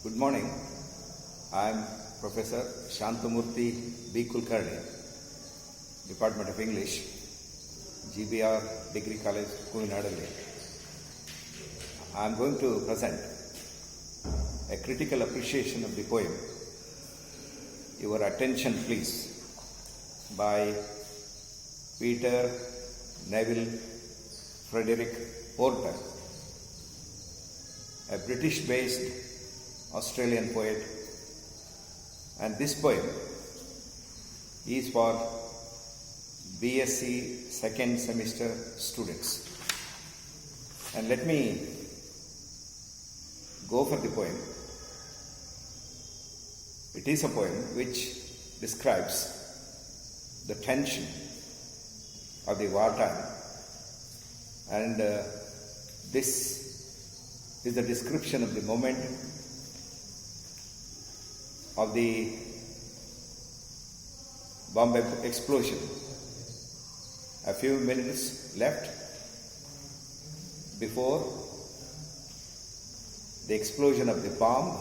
Good morning. I am Professor Shanthamurthy B. Kulkarni, Department of English, GBR Degree College, Kuvinadalli. I am going to present a critical appreciation of the poem Your Attention Please by Peter Neville Frederick Porter, a British-based Australian poet, and this poem is for BSc second semester students. And let me go for the poem. It is a poem which describes the tension of the wartime, and this is the description of the moment of the bomb explosion. A few minutes left before the explosion of the bomb.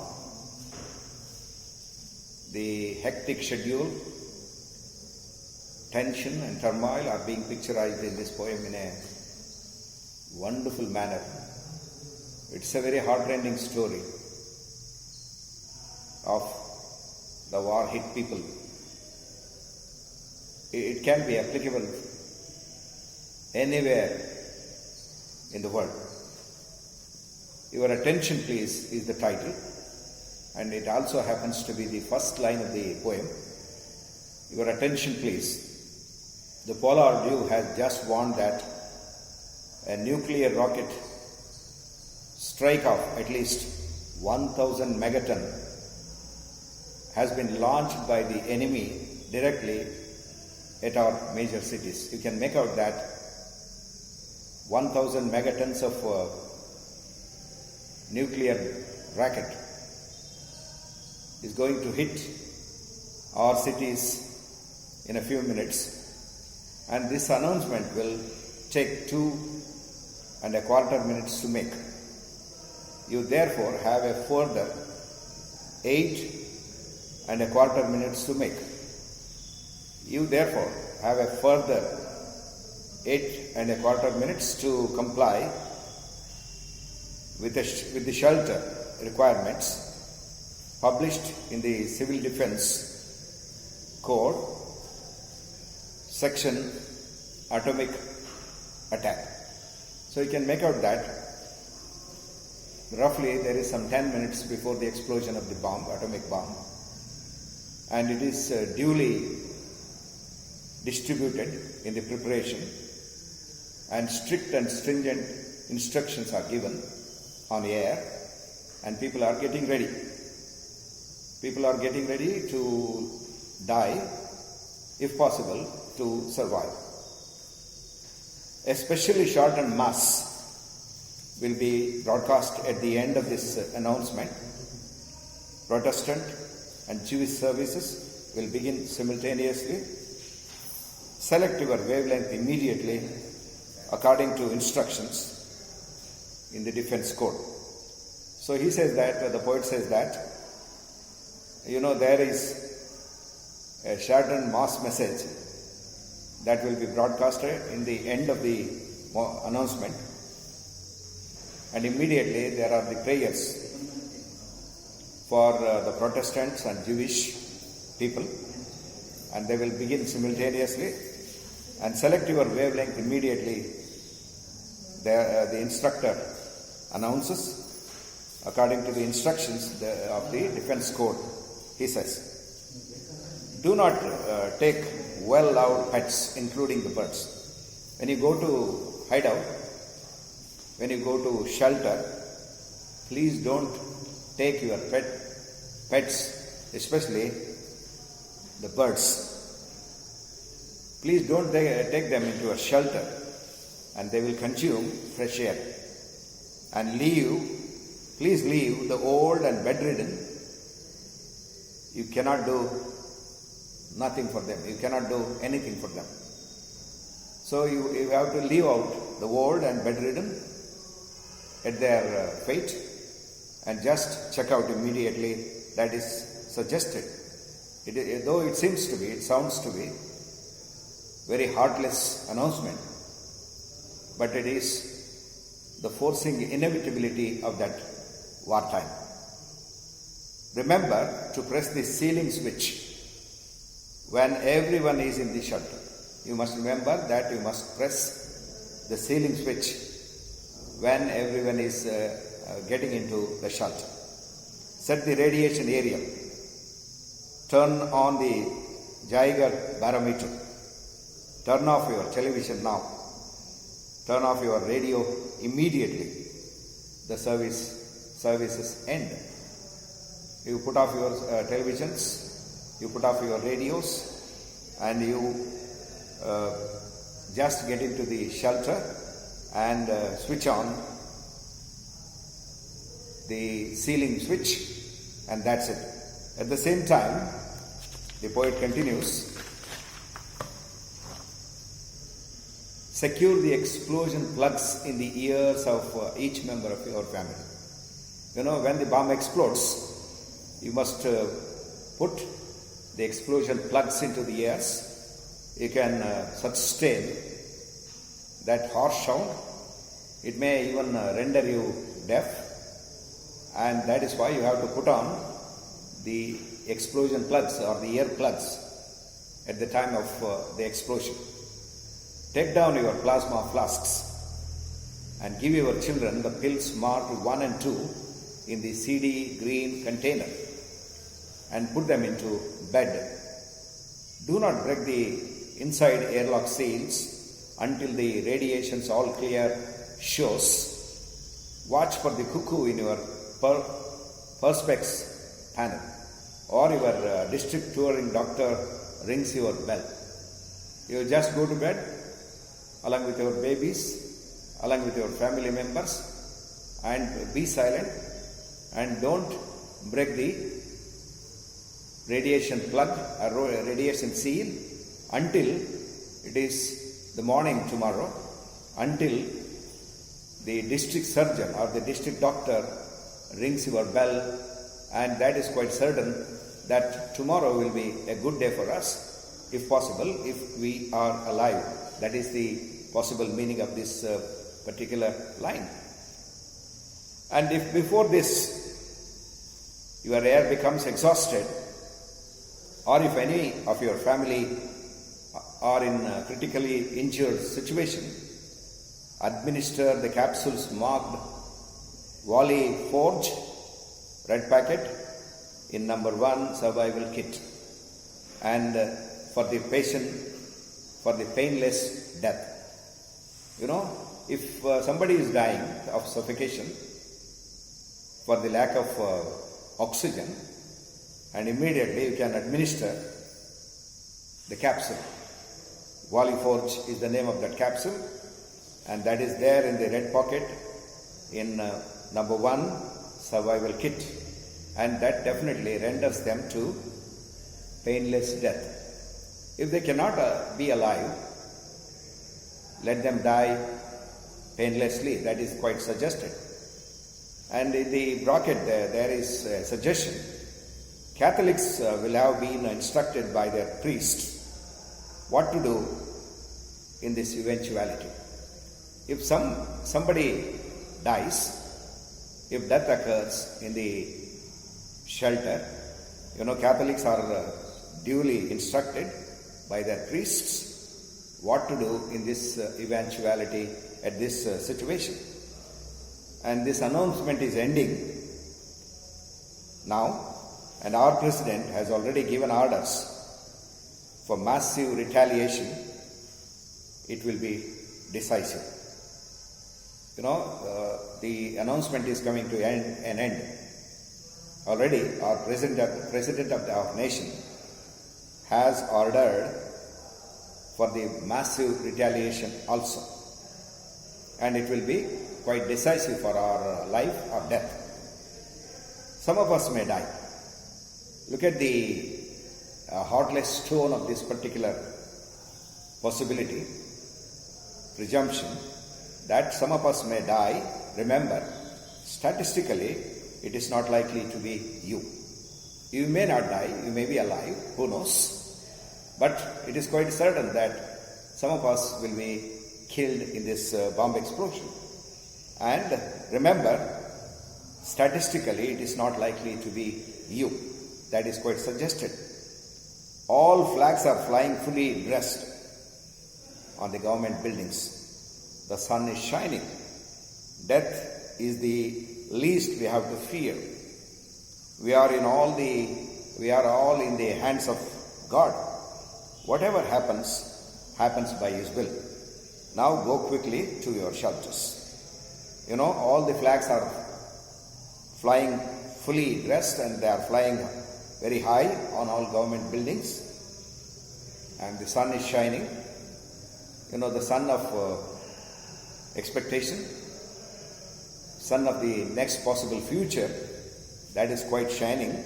The hectic schedule, tension and turmoil are being picturized in this poem in a wonderful manner. It's a very heartrending story of the war-hit people. It can be applicable anywhere in the world. Your Attention Please is the title, and it also happens to be the first line of the poem. Your attention please. The polar view has just warned that a nuclear rocket strike of at least 1,000 megaton has been launched by the enemy directly at our major cities. You can make out that 1,000 megatons of nuclear rocket is going to hit our cities in a few minutes, and this announcement will take 2.25 minutes to make. You therefore have a further 8.25 minutes to make. You therefore have a further 8.25 minutes to comply with the shelter requirements published in the Civil Defense Code, section Atomic Attack. So you can make out that roughly there is some 10 minutes before the explosion of the bomb, atomic bomb, and it is duly distributed in the preparation, and strict and stringent instructions are given on air, and people are getting ready. People are getting ready to die, if possible, to survive. A specially shortened mass will be broadcast at the end of this announcement. Protestant and Jewish services will begin simultaneously. Select your wavelength immediately according to instructions in the defense code. So he says that, the poet says that, there is a shortened mass message that will be broadcasted in the end of the announcement, and immediately there are the prayers for the Protestants and Jewish people, and they will begin simultaneously. And select your wavelength immediately. The instructor announces according to the instructions of the defense code. He says, do not take well-loved pets, including the birds. When you go to hideout, when you go to shelter, please don't take your pets, especially the birds. Please don't take them into a shelter, and they will consume fresh air. And please leave the old and bedridden. You cannot do nothing for them. You cannot do anything for them. So you have to leave out the old and bedridden at their fate, and just check out immediately. That is suggested. Though it sounds to be very heartless announcement, but it is the forcing inevitability of that wartime. Remember to press the ceiling switch when everyone is in the shelter. You must remember that you must press the ceiling switch when everyone is getting into the shelter. Set the radiation area. Turn on the Geiger barometer. Turn off your television now. Turn off your radio immediately. The services end. You put off your televisions, you put off your radios, and you just get into the shelter and switch on the ceiling switch, and that's it. At the same time, the poet continues, secure the explosion plugs in the ears of each member of your family. You know, when the bomb explodes, you must put the explosion plugs into the ears. You can sustain that harsh sound. It may even render you deaf, and that is why you have to put on the explosion plugs or the ear plugs at the time of the explosion. Take down your plasma flasks and give your children the pills marked 1 and 2 in the CD green container and put them into bed. Do not break the inside airlock seals until the radiation's all clear shows. Watch for the cuckoo in your perspex panel, or your district touring doctor rings your bell. You just go to bed along with your babies, along with your family members, and be silent, and don't break the radiation plug or radiation seal until it is the morning tomorrow, until the district surgeon or the district doctor rings your bell, and that is quite certain that tomorrow will be a good day for us, if possible, if we are alive. That is the possible meaning of this particular line. And if before this your air becomes exhausted, or if any of your family are in a critically injured situation, administer the capsules marked Wally Forge, red packet, in number 1 survival kit, and for the patient, for the painless death. You know, if somebody is dying of suffocation for the lack of oxygen, and immediately you can administer the capsule. Wally Forge is the name of that capsule, and that is there in the red pocket in number 1 survival kit, and that definitely renders them to painless death. If they cannot be alive, let them die painlessly. That is quite suggested. And in the bracket there is a suggestion. Catholics will have been instructed by their priests what to do in this eventuality. If somebody dies, if death occurs in the shelter, you know, Catholics are duly instructed by their priests what to do in this eventuality at this situation. And this announcement is ending now, and our president has already given orders for massive retaliation. It will be decisive. You know, the announcement is coming to an end. Already our president of our nation has ordered for the massive retaliation also, and it will be quite decisive for our life or death. Some of us may die. Look at the heartless tone of this particular possibility, presumption that some of us may die. Remember, statistically, it is not likely to be you. You may not die, you may be alive, who knows? But it is quite certain that some of us will be killed in this bomb explosion. And remember, statistically, it is not likely to be you. That is quite suggested. All flags are flying fully dressed on the government buildings. The sun is shining. Death is the least we have to fear. We are all in the hands of God. Whatever happens, happens by His will. Now go quickly to your shelters. All the flags are flying fully dressed and they are flying very high on all government buildings. And the sun is shining. The sun of expectation, sun of the next possible future, that is quite shining.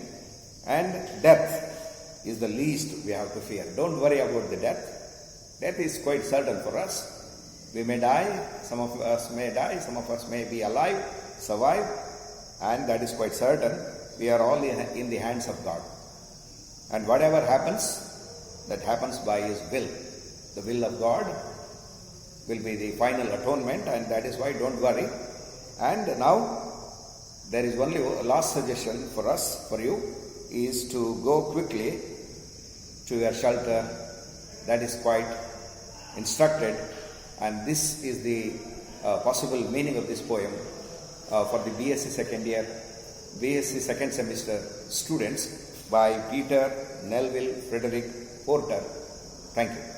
And death is the least we have to fear. Don't worry about the death. Death is quite certain for us. We may die, some of us may die, some of us may be alive, survive, and that is quite certain. We are all in the hands of God. And whatever happens, that happens by His will. The will of God will be the final atonement, and that is why don't worry. And now, there is only a last suggestion for you, is to go quickly to your shelter. That is quite instructed, and this is the possible meaning of this poem for the BSc second semester students by Peter Nelville Frederick Porter. Thank you.